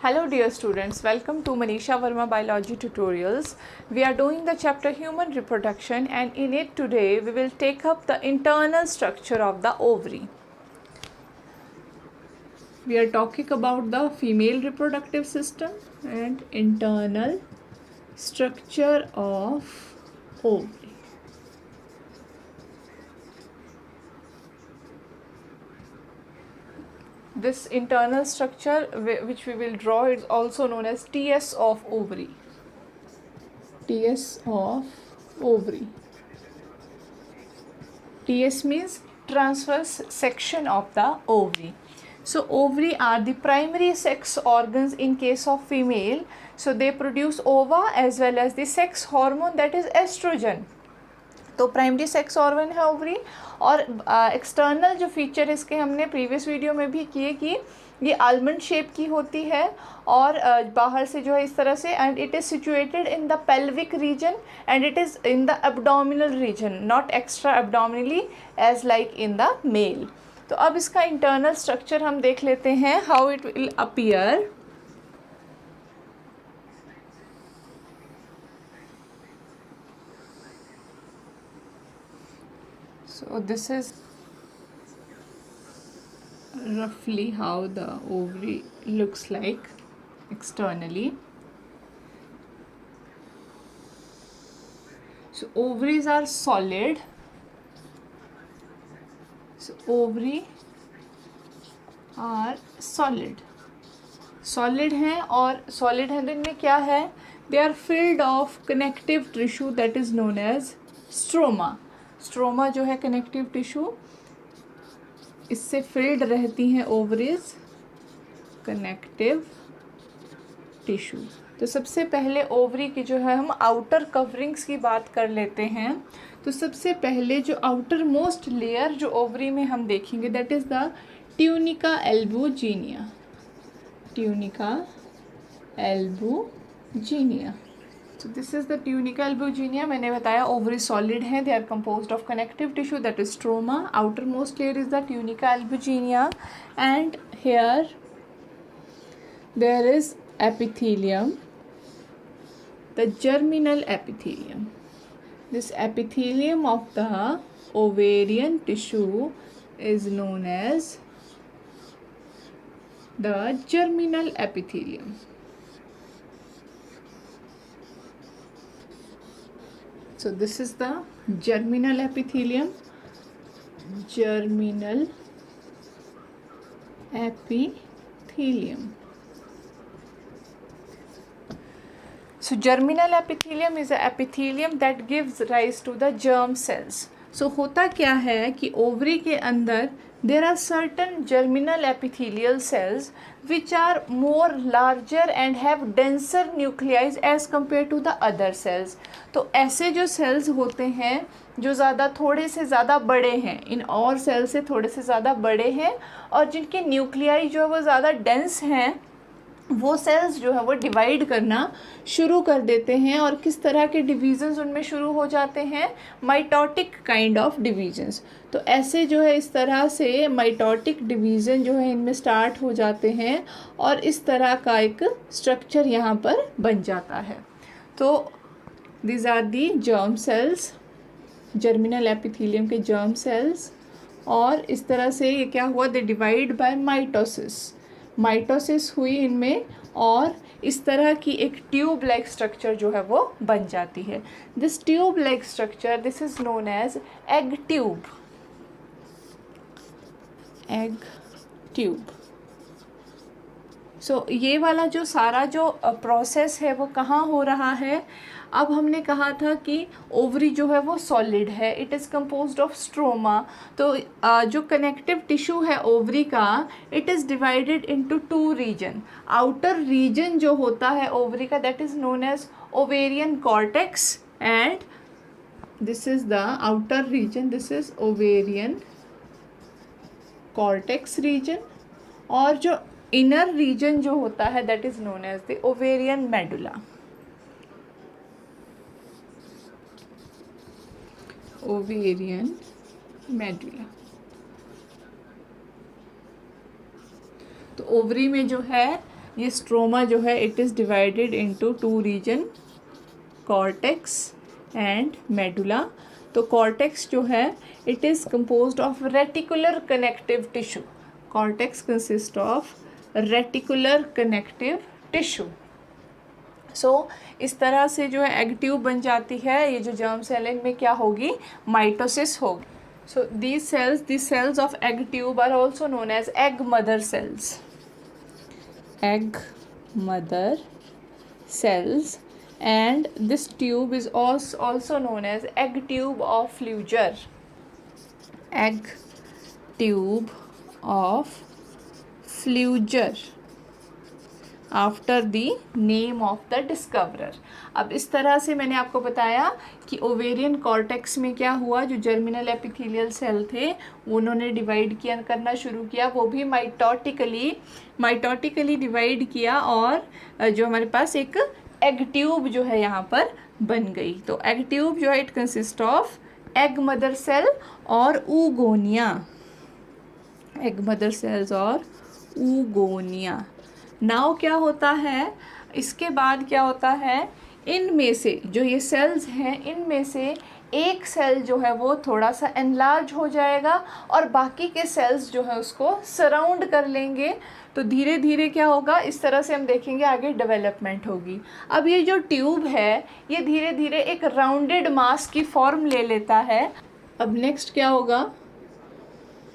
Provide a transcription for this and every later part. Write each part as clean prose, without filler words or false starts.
Hello dear students, welcome to Manisha Verma Biology Tutorials. We are doing the chapter Human Reproduction, and in it today we will take up the internal structure of the ovary. We are talking about the female reproductive system and internal structure of ovary. This internal structure which we will draw is also known as TS of ovary. TS of ovary. TS means transverse section of the ovary. So ovary are the primary sex organs in case of female. So they produce ova as well as the sex hormone, that is estrogen. तो primary sex organ है ovary. और external जो feature इसके हमने previous video में भी किए कि ये आलमंड शेप की होती है और बाहर से जो है इस तरह से, and it is situated in the pelvic region and it is in the abdominal region, not extra abdominally as like in the male. तो अब इसका इंटरनल स्ट्रक्चर हम देख लेते हैं, how it will appear. So this is roughly how the ovary looks like externally. So ovaries are solid. So ovary are solid. Solid हैं और solid हैं तो इनमें क्या है? They are filled of connective tissue that is known as stroma. Stroma जो है connective tissue, इससे फिल्ड रहती हैं ओवरीज कनेक्टिव टिश्यू. तो सबसे पहले ओवरी की जो है हम आउटर कवरिंग्स की बात कर लेते हैं. तो सबसे पहले जो आउटर मोस्ट लेयर जो ओवरी में हम देखेंगे that is the tunica albuginea. Tunica albuginea. So this is the tunica albuginea. मैंने बताया ओवरी सॉलिड हैं, they are composed of connective tissue that is stroma. Outermost layer is the tunica albuginea, and here there is epithelium, the germinal epithelium. This epithelium of the ovarian tissue is known as the germinal epithelium. So this is the germinal epithelium. Germinal epithelium. So germinal epithelium is an epithelium that gives rise to the germ cells. So होता क्या है कि ovary के अंदर there are certain germinal epithelial cells which are more larger and have denser nuclei as compared to the other cells. तो ऐसे जो cells होते हैं जो ज़्यादा थोड़े से ज़्यादा बड़े हैं, इन और सेल से थोड़े से ज़्यादा बड़े हैं और जिनके न्यूक्लियाई जो है वो ज़्यादा डेंस हैं, वो सेल्स जो है वो डिवाइड करना शुरू कर देते हैं. और किस तरह के डिवीजन्स उनमें शुरू हो जाते हैं? Mitotic kind of divisions. तो ऐसे जो है इस तरह से माइटोटिक डिवीज़न जो है इनमें स्टार्ट हो जाते हैं और इस तरह का एक स्ट्रक्चर यहाँ पर बन जाता है. तो this are the germ cells, germinal epithelium के जर्म सेल्स. और इस तरह से ये क्या हुआ? They divide by mitosis. Mitosis हुई इनमें और इस तरह की एक ट्यूब लाइक स्ट्रक्चर जो है वो बन जाती है. This tube like structure, this is known as egg tube. Egg tube. So ये वाला जो सारा जो प्रोसेस है वो कहाँ हो रहा है? अब हमने कहा था कि ओवरी जो है वो सॉलिड है, it is composed of stroma. तो जो कनेक्टिव टिश्यू है ओवरी का, it is divided into two region. Outer region जो होता है ओवरी का that is known as ovarian cortex, and this is the outer region, this is ovarian cortex region. और जो इनर रीजन जो होता है that is known as the ovarian medulla. Ovarian medulla. तो ओवरी में जो है ये स्ट्रोमा जो है it is divided into 2 region, cortex and medulla. तो कॉर्टेक्स जो है it is composed of reticular connective tissue. Cortex consist of reticular connective tissue. So इस तरह से जो है एग ट्यूब बन जाती है। ये जो जर्म सेल है इनमें क्या होगी, माइटोसिस होगी। सो these cells of egg tube are also known as egg mother cells. Egg mother cells, and this tube is also known as egg tube of Fleuger. Egg tube of Fleuger after the name of the discoverer. अब इस तरह से मैंने आपको बताया कि ovarian cortex में क्या हुआ, जो जर्मिनल एपिथेलियल सेल थे उन्होंने डिवाइड करना शुरू किया, वो भी माइटोटिकली डिवाइड किया, और जो हमारे पास एक एग ट्यूब जो है यहाँ पर बन गई। तो एग ट्यूब जो है it consist of egg mother cell और ऊगोनिया, एग मदर सेल्स और ऊगोनिया। नाउ क्या होता है, इसके बाद क्या होता है, इनमें से जो ये सेल्स हैं इनमें से एक सेल जो है वो थोड़ा सा एनलार्ज हो जाएगा और बाकी के सेल्स जो है उसको सराउंड कर लेंगे। तो धीरे धीरे क्या होगा, इस तरह से हम देखेंगे आगे डेवलपमेंट होगी। अब ये जो ट्यूब है ये धीरे धीरे एक राउंडेड मास की फॉर्म ले लेता है। अब नेक्स्ट क्या होगा,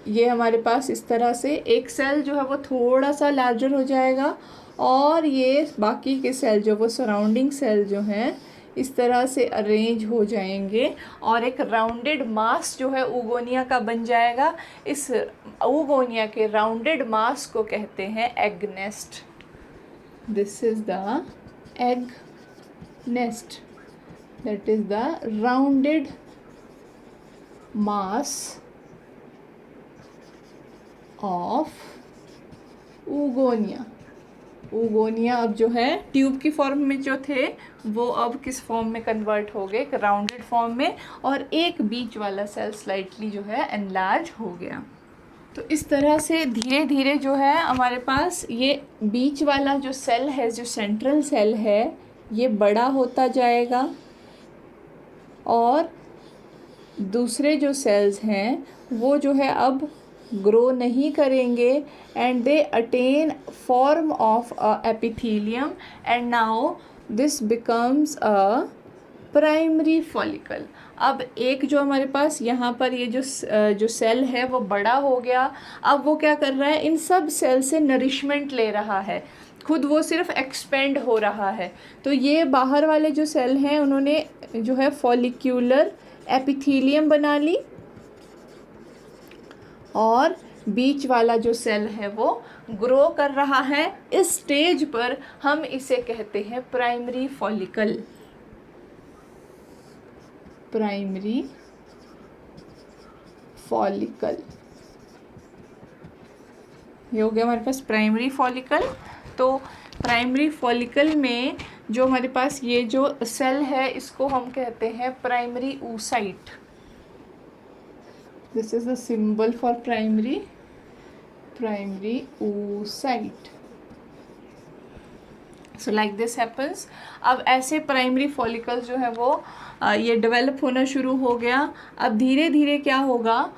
ये हमारे पास इस तरह से एक सेल जो है वो थोड़ा सा लार्जर हो जाएगा और ये बाकी के सेल जो वो सराउंडिंग सेल जो हैं इस तरह से अरेंज हो जाएंगे और एक राउंडेड मास जो है ऊगोनिया का बन जाएगा। इस ऊगोनिया के राउंडेड मास को कहते हैं egg nest. This is the egg nest, that is the rounded mass of oogonia. Oogonia अब जो है ट्यूब की फॉर्म में जो थे वो अब किस फॉर्म में कन्वर्ट हो गए, एक राउंडेड फॉर्म में, और एक बीच वाला सेल स्लाइटली जो है एनलार्ज हो गया। तो इस तरह से धीरे धीरे जो है हमारे पास ये बीच वाला जो सेल है, जो सेंट्रल सेल है, ये बड़ा होता जाएगा और दूसरे जो सेल्स हैं वो जो है अब ग्रो नहीं करेंगे and they attain form of a epithelium and now this becomes a primary follicle. अब एक जो हमारे पास यहाँ पर ये जो सेल है वो बड़ा हो गया, अब वो क्या कर रहा है, इन सब सेल से नरिशमेंट ले रहा है, खुद वो सिर्फ एक्सपेंड हो रहा है। तो ये बाहर वाले जो सेल हैं उन्होंने जो है फॉलिक्यूलर एपिथेलियम बना ली और बीच वाला जो सेल है वो ग्रो कर रहा है। इस स्टेज पर हम इसे कहते हैं प्राइमरी फॉलिकल। प्राइमरी फॉलिकल, ये हो गया हमारे पास प्राइमरी फॉलिकल। तो प्राइमरी फॉलिकल में जो हमारे पास ये जो सेल है इसको हम कहते हैं primary oocyte। This is the symbol for primary oocyte. So like this happens। अब ऐसे प्राइमरी फॉलिकल्स जो है वो ये डेवलप होना शुरू हो गया। अब धीरे धीरे क्या होगा,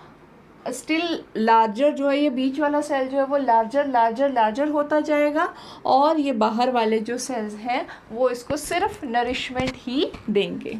स्टिल लार्जर जो है ये बीच वाला सेल जो है वो लार्जर होता जाएगा और ये बाहर वाले जो सेल्स हैं वो इसको सिर्फ नरिशमेंट ही देंगे।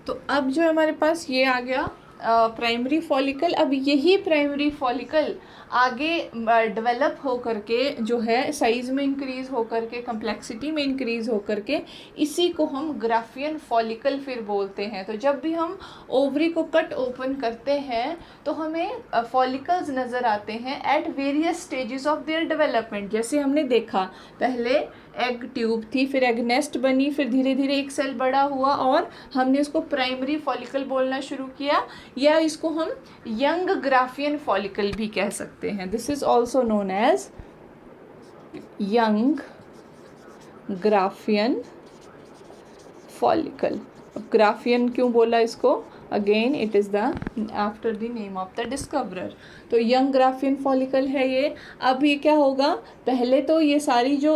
तो अब जो हमारे पास ये आ गया प्राइमरी फॉलिकल। अब यही प्राइमरी फॉलिकल आगे डेवलप हो करके जो है साइज़ में इंक्रीज़ हो करके, कम्प्लेक्सिटी में इंक्रीज़ हो करके, इसी को हम ग्राफियन फॉलिकल फिर बोलते हैं। तो जब भी हम ओवरी को कट ओपन करते हैं तो हमें फॉलिकल्स नज़र आते हैं at various stages of their development. जैसे हमने देखा पहले एग ट्यूब थी, फिर एग नेस्ट बनी, फिर धीरे धीरे एक सेल बड़ा हुआ और हमने उसको प्राइमरी फॉलिकल बोलना शुरू किया, या इसको हम यंग ग्राफियन फॉलिकल भी कह सकते हैं। This is also known as young Graafian follicle. Graafian क्यों बोला इसको, again it is the after the name of the discoverer. तो यंग ग्राफियन फॉलिकल है ये। अब ये क्या होगा, पहले तो ये सारी जो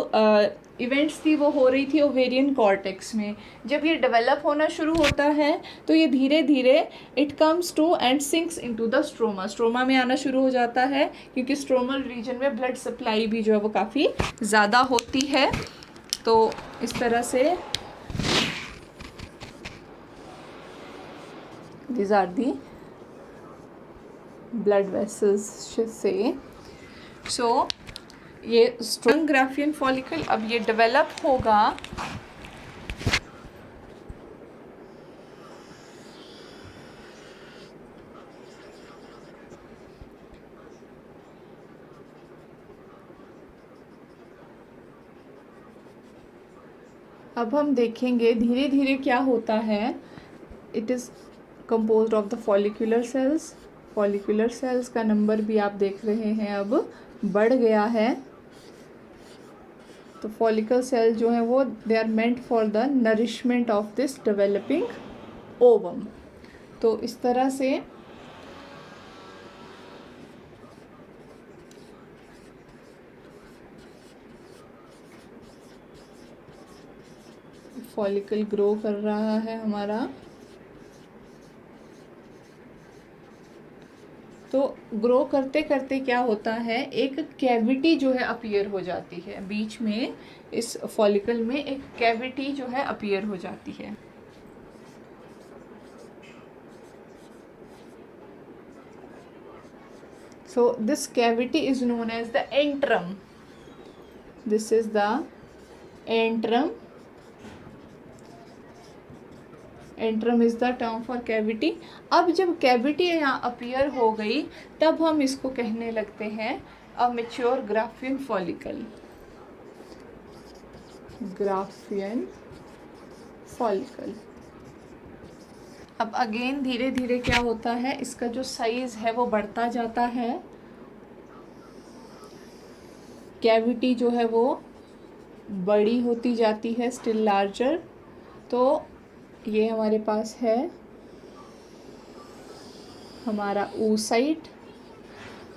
इवेंट्स थी वो हो रही थी ओवेरियन कॉर्टेक्स में। जब ये डेवलप होना शुरू होता है तो ये धीरे धीरे it comes to and sinks into the stroma, stroma में आना शुरू हो जाता है, क्योंकि स्ट्रोमल रीजन में ब्लड सप्लाई भी जो है वो काफ़ी ज़्यादा होती है। तो इस तरह से these are the blood vessels से। so ये स्ट्रॉन्ग ग्राफियन फॉलिकल अब ये डेवलप होगा अब हम देखेंगे धीरे धीरे क्या होता है। It is composed of the follicular cells। follicular cells का नंबर भी आप देख रहे हैं अब बढ़ गया है। तो follicle cells जो हैं वो they are meant for the nourishment of this developing ovum। तो इस तरह से follicle ग्रो कर रहा है हमारा। तो ग्रो करते करते क्या होता है, एक कैविटी जो है अपीयर हो जाती है बीच में, इस फॉलिकल में एक कैविटी जो है अपीयर हो जाती है। So this cavity is known as the antrum. This is the antrum. Antrum is the term for cavity. अब जब कैविटी यहाँ अपीयर हो गई तब हम इसको कहने लगते हैं a mature Graafian follicle. Graafian follicle. अब अगेन धीरे धीरे क्या होता है, इसका जो साइज है वो बढ़ता जाता है। कैविटी जो है वो बड़ी होती जाती है, स्टिल लार्जर। तो ये हमारे पास है हमारा oocyte,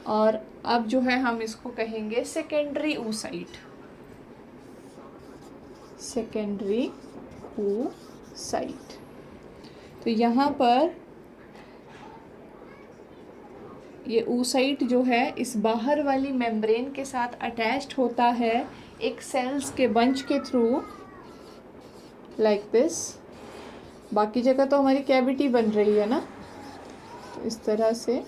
और अब जो है हम इसको कहेंगे सेकेंडरी oocyte। Secondary oocyte। तो यहाँ पर ये oocyte जो है इस बाहर वाली मेम्ब्रेन के साथ अटैच्ड होता है एक सेल्स के बंच के थ्रू, लाइक दिस। बाकी जगह तो हमारी कैविटी बन रही है ना, तो इस तरह से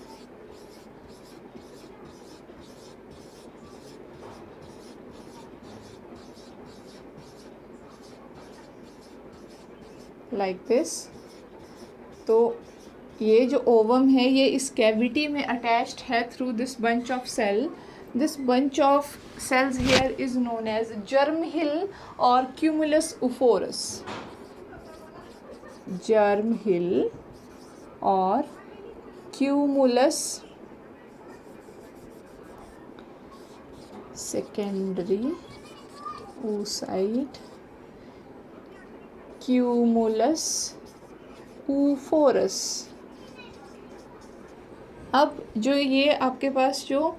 लाइक दिस। तो ये जो ओवम है ये इस कैविटी में अटैच्ड है through this bunch of cell. This bunch of cells here is known as germ hill और क्यूमुलस उफोरस। जर्म हिल और cumulus secondary oocyte, cumulus oophorus. अब जो ये आपके पास जो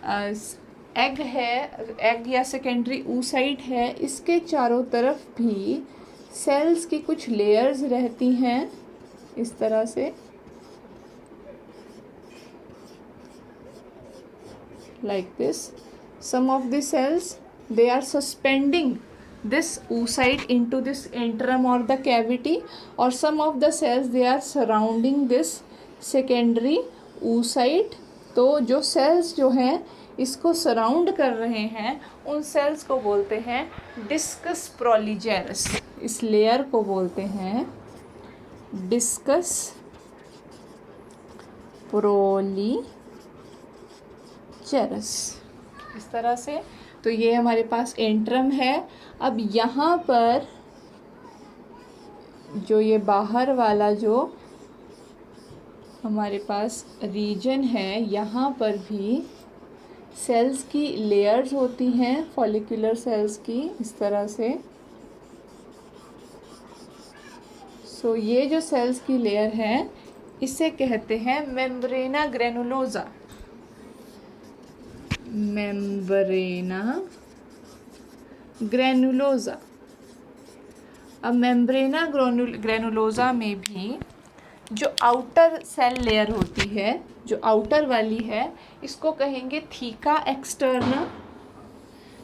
एग है, एग या सेकेंडरी oocyte है, इसके चारों तरफ भी सेल्स की कुछ लेयर्स रहती हैं इस तरह से, like this. Some of the cells they are suspending this oocyte into this antrum or the cavity, or some of the cells they are surrounding this secondary oocyte। तो जो सेल्स जो हैं इसको सराउंड कर रहे हैं उन सेल्स को बोलते हैं डिस्कस प्रोलीजेरस। इस लेयर को बोलते हैं डिस्कस प्रोलीजेरस। इस तरह से। तो ये हमारे पास एंट्रम है। अब यहाँ पर जो ये बाहर वाला जो हमारे पास रीजन है, यहाँ पर भी सेल्स की लेयर्स होती हैं, फॉलिकुलर सेल्स की, इस तरह से। सो ये जो सेल्स की लेयर है इसे कहते हैं मेम्ब्रेना ग्रेनुलोसा। मेम्ब्रेना ग्रेनुलोसा। अब मेम्ब्रेना ग्रेनुलोसा में भी जो आउटर सेल लेयर होती है, जो आउटर वाली है, इसको कहेंगे थीका एक्सटर्ना।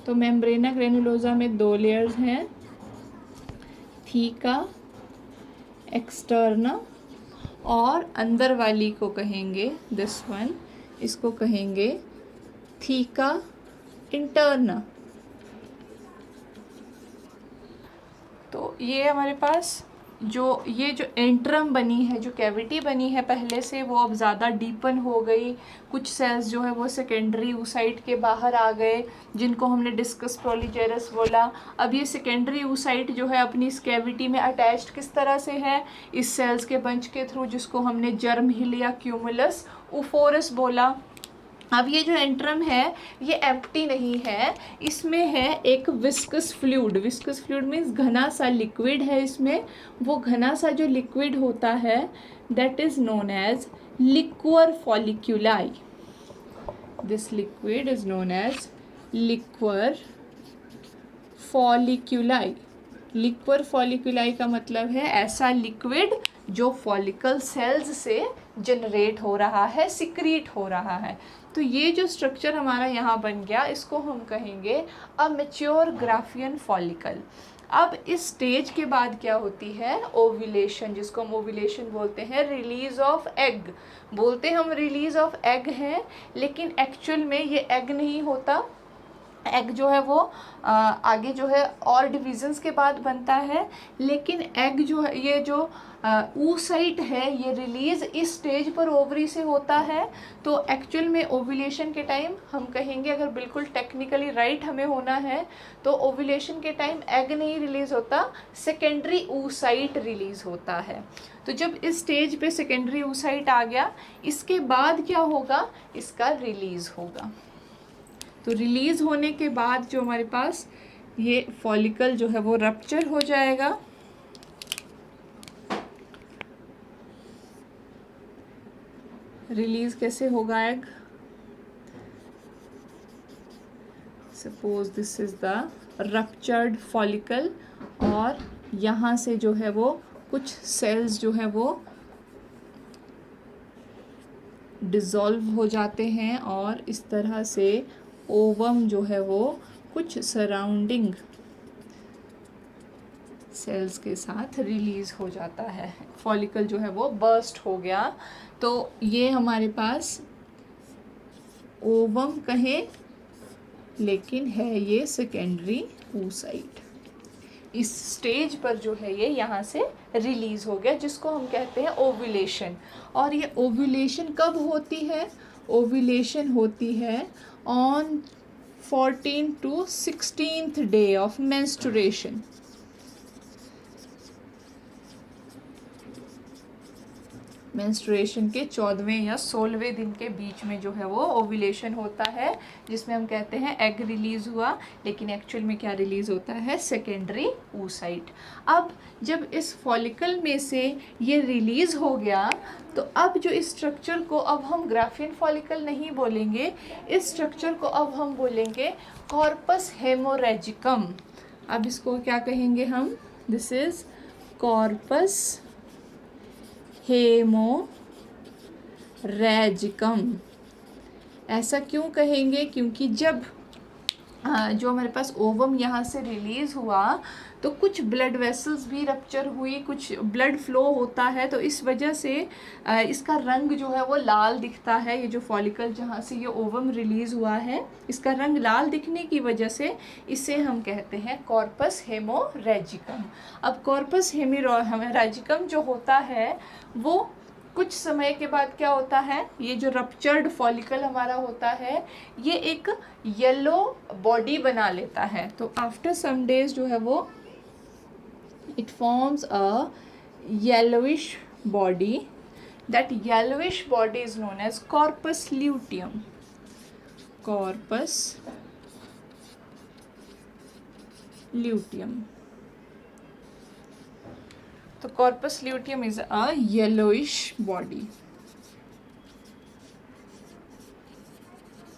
तो मेम्ब्रेना ग्रेनुलोसा में 2 लेयर्स हैं, थीका एक्सटर्ना और अंदर वाली को कहेंगे दिस वन, इसको कहेंगे थीका इंटरना। तो ये हमारे पास ये जो एंट्रम बनी है, जो कैविटी बनी है पहले से, वो अब ज़्यादा डीपन हो गई। कुछ सेल्स जो है वो सेकेंडरी ऊसाइट के बाहर आ गए, जिनको हमने डिस्कस प्रोलीजेरस बोला। अब ये सेकेंडरी ऊसाइट जो है अपनी इस कैविटी में अटैच्ड किस तरह से है, इस सेल्स के बंच के थ्रू, जिसको हमने जर्म हिलिया क्यूमुलस उफोरस बोला। अब ये जो एंट्रम है ये एम्प्टी नहीं है, इसमें है एक viscous fluid. Viscous fluid means घना सा लिक्विड है इसमें। वो घना सा जो लिक्विड होता है that is known as liquor folliculi. This liquid is known as liquor folliculi. Liquor folliculi का मतलब है ऐसा लिक्विड जो फॉलिकल सेल्स से जनरेट हो रहा है, सिक्रीट हो रहा है। तो ये जो स्ट्रक्चर हमारा यहाँ बन गया, इसको हम कहेंगे अ मैच्योर ग्राफियन फॉलिकल। अब इस स्टेज के बाद क्या होती है, ओव्यूलेशन, जिसको हम ओव्यूलेशन बोलते हैं, रिलीज ऑफ एग। बोलते हम रिलीज ऑफ एग है, लेकिन एक्चुअल में ये एग नहीं होता। एग जो है वो आगे जो है और डिविजन्स के बाद बनता है, लेकिन एग जो है, ये जो oocyte है, ये रिलीज इस स्टेज पर ओवरी से होता है। तो एक्चुअल में ओव्यूलेशन के टाइम हम कहेंगे, अगर बिल्कुल टेक्निकली राइट हमें होना है, तो ओव्यूलेशन के टाइम एग नहीं रिलीज होता, सेकेंडरी oocyte रिलीज होता है। तो जब इस स्टेज पे सेकेंडरी oocyte आ गया, इसके बाद क्या होगा, इसका रिलीज होगा। तो रिलीज़ होने के बाद जो हमारे पास ये फॉलिकल जो है वो रप्चर हो जाएगा। रिलीज़ कैसे होगा egg, suppose this is the ruptured follicle, और यहाँ से जो है वो कुछ सेल्स जो है वो डिज़ोल्व हो जाते हैं, और इस तरह से ओवम जो है वो कुछ सराउंडिंग सेल्स के साथ रिलीज हो जाता है। फॉलिकल जो है वो बर्स्ट हो गया। तो ये हमारे पास ओवम कहें, लेकिन है ये सेकेंडरी oocyte। इस स्टेज पर जो है ये यहाँ से रिलीज हो गया, जिसको हम कहते हैं ओव्यूलेशन। और ये ओव्यूलेशन कब होती है, ओव्यूलेशन होती है on 14 to 16th day of menstruation। Menstruation के 14वें या 16वें दिन के बीच में जो है वो ओव्यूलेशन होता है, जिसमें हम कहते हैं एग रिलीज़ हुआ, लेकिन एक्चुअल में क्या रिलीज़ होता है, सेकेंडरी oocyte। अब जब इस फॉलिकल में से ये रिलीज़ हो गया, तो अब जो इस स्ट्रक्चर को अब हम ग्राफियन फॉलिकल नहीं बोलेंगे, इस स्ट्रक्चर को अब हम बोलेंगे कॉर्पस हेमोरेजिकम। अब इसको क्या कहेंगे हम, दिस इज़ कॉर्पस हेमोरेजिकम। ऐसा क्यों कहेंगे, क्योंकि जब जो हमारे पास ओवम यहाँ से रिलीज़ हुआ, तो कुछ ब्लड वेसल्स भी रप्चर हुई, कुछ ब्लड फ्लो होता है, तो इस वजह से इसका रंग जो है वो लाल दिखता है। ये जो फॉलिकल जहाँ से ये ओवम रिलीज़ हुआ है, इसका रंग लाल दिखने की वजह से इसे हम कहते हैं कॉर्पस हेमोरेजिकम। अब कॉर्पस हेमोरेजिकम जो होता है वो कुछ समय के बाद क्या होता है, ये जो रप्चर्ड फॉलिकल हमारा होता है, ये एक येलो बॉडी बना लेता है। तो आफ्टर सम डेज जो है वो it forms a yellowish body. That yellowish body is known as corpus luteum. Corpus luteum. तो corpus luteum is a yellowish body.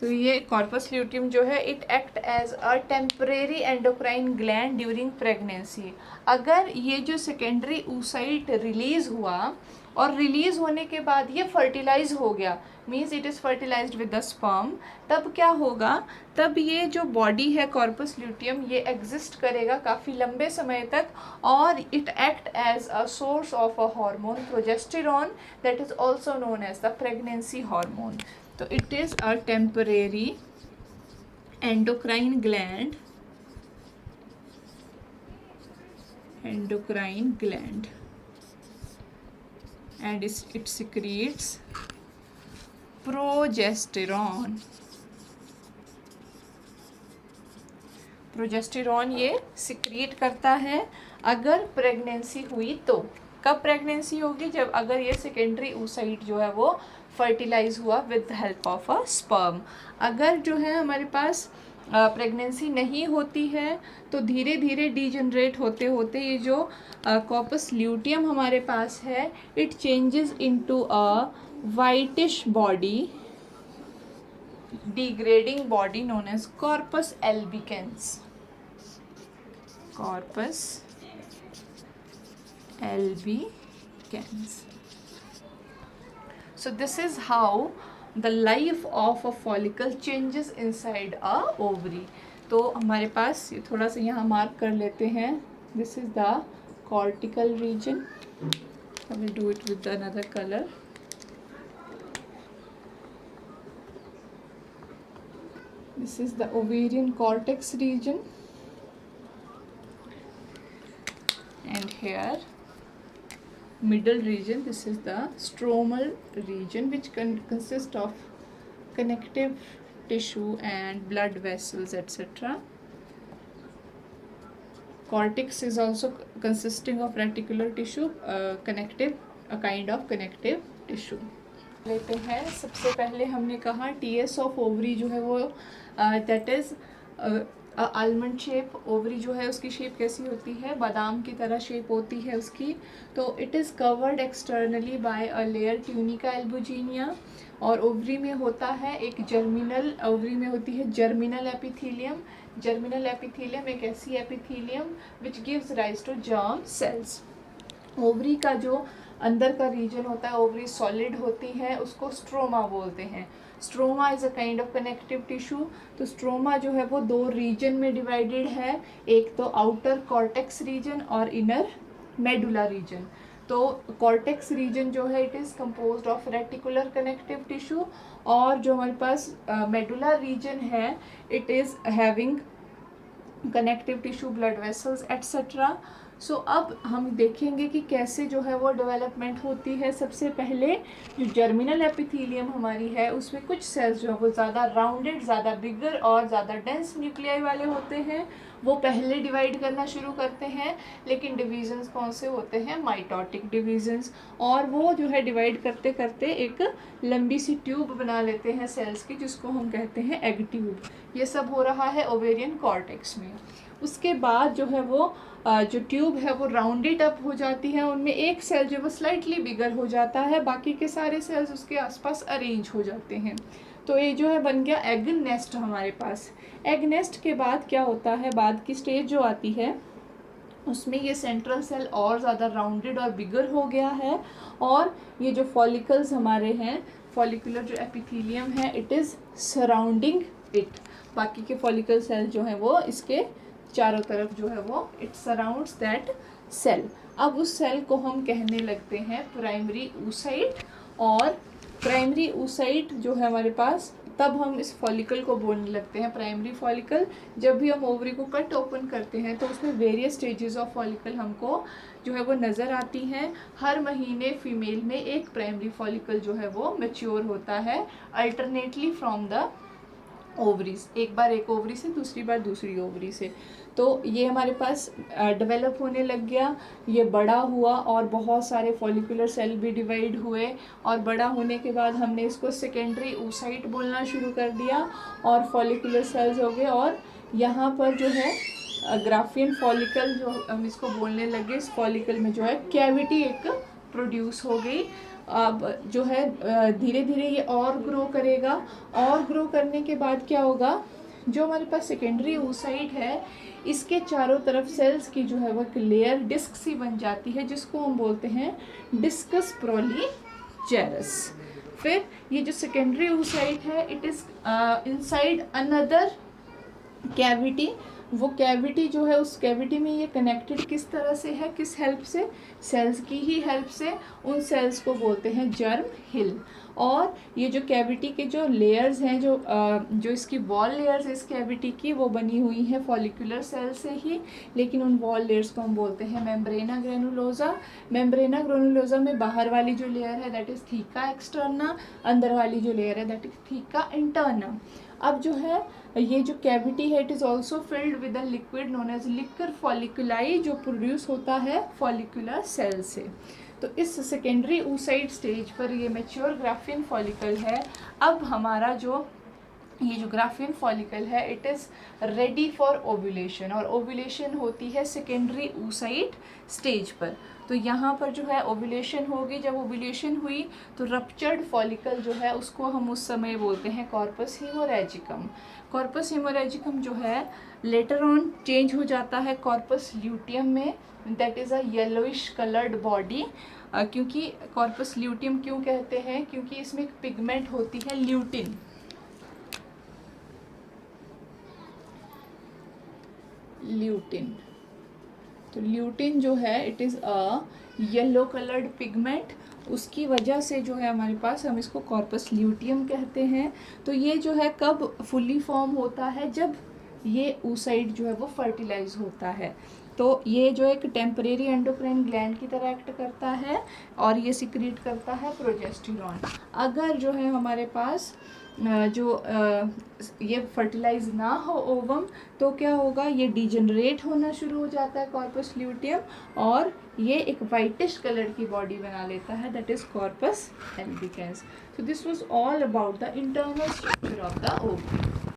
तो ये कॉर्पस ल्यूटियम जो है it act as a temporary endocrine gland during pregnancy. अगर ये जो secondary oocyte release हुआ और रिलीज होने के बाद ये फर्टिलाइज हो गया, means it is fertilized with the sperm, तब क्या होगा, तब ये जो बॉडी है कॉर्पस ल्यूटियम ये एग्जिस्ट करेगा काफ़ी लंबे समय तक और it act as a source of a hormone progesterone that is also known as the pregnancy hormone. तो it is a temporary endocrine gland and it secretes progesterone। Progesterone ये secrete करता है अगर प्रेगनेंसी हुई तो। कब प्रेगनेंसी होगी, जब अगर ये सेकेंडरी oocyte जो है वो फर्टिलाइज हुआ with the help of a sperm. अगर जो है हमारे पास प्रेगनेंसी नहीं होती है तो धीरे धीरे डीजनरेट होते होते ये जो कॉर्पस ल्यूटियम हमारे पास है it changes into a whitish body, degrading body known as corpus albicans. Corpus albicans। So this is how the life of a follicle changes inside a ovary। तो हमारे पास ये थोड़ा सा यहाँ मार्क कर लेते हैं, this is the cortical region। I will do it with another color। This is the ovarian cortex region and here middle region, this is the stromal region which consists of connective tissue and blood vessels etc. Cortex is also consisting of reticular tissue, connective, a kind of connective tissue। लेते हैं, सबसे पहले हमने कहा TS of ovary जो है वो that is almond shape. Ovary जो है उसकी शेप कैसी होती है, बादाम की तरह शेप होती है उसकी। तो it is covered externally by a layer tunica albuginea. और ओवरी में होता है एक जर्मिनल, ओवरी में होती है जर्मिनल एपिथीलियम। जर्मिनल एपिथीलियम एक ऐसी epithelium which gives rise to germ cells. Ovary का जो अंदर का रीजन होता है, ओवरी सॉलिड होती है, उसको स्ट्रोमा बोलते हैं। Stroma is a kind of connective tissue. तो स्ट्रोमा जो है वो दो रीजन में डिवाइडेड है, एक तो आउटर कॉर्टेक्स रीजन और इनर मेडुला रीजन। तो कॉर्टेक्स रीजन जो है it is composed of reticular connective tissue और जो हमारे पास मेडुला रीजन है it is having connective tissue, blood vessels etcetera. So अब हम देखेंगे कि कैसे जो है वो डेवलपमेंट होती है। सबसे पहले जो जर्मिनल एपिथीलियम हमारी है उसमें कुछ सेल्स जो है वो ज़्यादा राउंडेड, ज़्यादा बिगर और ज़्यादा डेंस न्यूक्लियाई वाले होते हैं, वो पहले डिवाइड करना शुरू करते हैं। लेकिन डिवीजन्स कौन से होते हैं, माइटोटिक डिवीजन्स। और वो जो है डिवाइड करते करते एक लंबी सी ट्यूब बना लेते हैं सेल्स की जिसको हम कहते हैं एग ट्यूब। ये सब हो रहा है ओवेरियन कॉर्टेक्स में। उसके बाद जो है वो जो ट्यूब है वो राउंडेड अप हो जाती है, उनमें एक सेल जो वो स्लाइटली बिगर हो जाता है, बाकी के सारे सेल्स उसके आसपास अरेंज हो जाते हैं। तो ये जो है बन गया एग नेस्ट हमारे पास। एग नेस्ट के बाद क्या होता है, बाद की स्टेज जो आती है उसमें ये सेंट्रल सेल और ज़्यादा राउंडेड और बिगर हो गया है और ये जो फॉलिकल्स हमारे हैं, फॉलिकुलर जो एपिथीलियम है इट इज़ सराउंडिंग इट। बाकी के फॉलिकल सेल जो हैं वो इसके चारों तरफ जो है वो इट सराउंड्स दैट सेल। अब उस सेल को हम कहने लगते हैं प्राइमरी oocyte। और प्राइमरी oocyte जो है हमारे पास, तब हम इस फॉलिकल को बोलने लगते हैं प्राइमरी फॉलिकल। जब भी हम ओवरी को कट ओपन करते हैं तो उसमें वेरियस स्टेजेस ऑफ फॉलिकल हमको जो है वो नज़र आती हैं। हर महीने फीमेल में एक प्राइमरी फॉलिकल जो है वो मैच्योर होता है अल्टरनेटली फ्रॉम द ओवरीज, एक बार एक ओवरी से, दूसरी बार दूसरी ओवरी से। तो ये हमारे पास डेवलप होने लग गया, ये बड़ा हुआ और बहुत सारे फॉलिकुलर सेल भी डिवाइड हुए और बड़ा होने के बाद हमने इसको सेकेंडरी oocyte बोलना शुरू कर दिया और फॉलिकुलर सेल्स हो गए। और यहाँ पर जो है ग्राफियन फॉलिकल जो हम इसको बोलने लगे, इस फॉलिकल में जो है कैविटी एक प्रोड्यूस हो गई। अब जो है धीरे धीरे ये और ग्रो करेगा, और ग्रो करने के बाद क्या होगा, जो हमारे पास सेकेंडरी oocyte है इसके चारों तरफ सेल्स की जो है वो एक लेयर डिस्क सी बन जाती है, जिसको हम बोलते हैं डिस्कस प्रोलीगेरस। फिर ये जो सेकेंडरी oocyte है it is inside another cavity. वो कैविटी जो है, उस कैविटी में ये कनेक्टेड किस तरह से है, किस हेल्प से, सेल्स की ही हेल्प से। उन सेल्स को बोलते हैं जर्म हिल। और ये जो कैविटी के जो लेयर्स हैं, जो इसकी वॉल लेयर्स इस कैविटी की, वो बनी हुई हैं फॉलिकुलर सेल से ही, लेकिन उन वॉल लेयर्स को हम बोलते हैं मेम्ब्रेना ग्रेनुलोसा। मेम्ब्रेना ग्रेनुलोसा में बाहर वाली जो लेयर है दैट इज थीका एक्सटर्ना, अंदर वाली जो लेयर है दैट इज थीका इंटरना। अब जो है ये जो कैविटी है it is also filled with a liquid known as liquor folliculi, जो प्रोड्यूस होता है फॉलिकुलर सेल से। तो इस सेकेंडरी oocyte स्टेज पर ये मैच्योर ग्राफियन फॉलिकल है। अब हमारा जो ये जो ग्राफियन फॉलिकल है it is ready for ovulation, और ओव्यूलेशन होती है सेकेंडरी oocyte स्टेज पर। तो यहाँ पर जो है ओव्यूलेशन होगी। जब ओव्यूलेशन हुई तो रप्चर्ड फॉलिकल जो है उसको हम उस समय बोलते हैं कॉर्पस हीमोरेजिकम। कॉर्पस हीमोरेजिकम जो है लेटर ऑन चेंज हो जाता है कॉर्पस ल्यूटियम में, that is a yellowish coloured body. क्योंकि कॉर्पस ल्यूटियम क्यों कहते हैं, क्योंकि इसमें एक पिगमेंट होती है ल्यूटिन। ल्यूटिन, तो ल्यूटिन जो है it is a yellow coloured pigment, उसकी वजह से जो है हमारे पास हम इसको कॉर्पस ल्यूटियम कहते हैं। तो ये जो है कब फुली फॉर्म होता है, जब ये oocyte जो है वो फर्टिलाइज होता है। तो ये जो एक टेम्परेरी एंडोक्राइन ग्लैंड की तरह एक्ट करता है और ये सिक्रीट करता है प्रोजेस्टेरॉन। अगर जो है हमारे पास ये फर्टिलाइज ना हो ओवम, तो क्या होगा, ये डिजेनरेट होना शुरू हो जाता है कॉर्पस ल्यूटियम, और ये एक वाइटिश कलर की बॉडी बना लेता है, that is corpus albicans. So this was all about the internal structure of the ovum.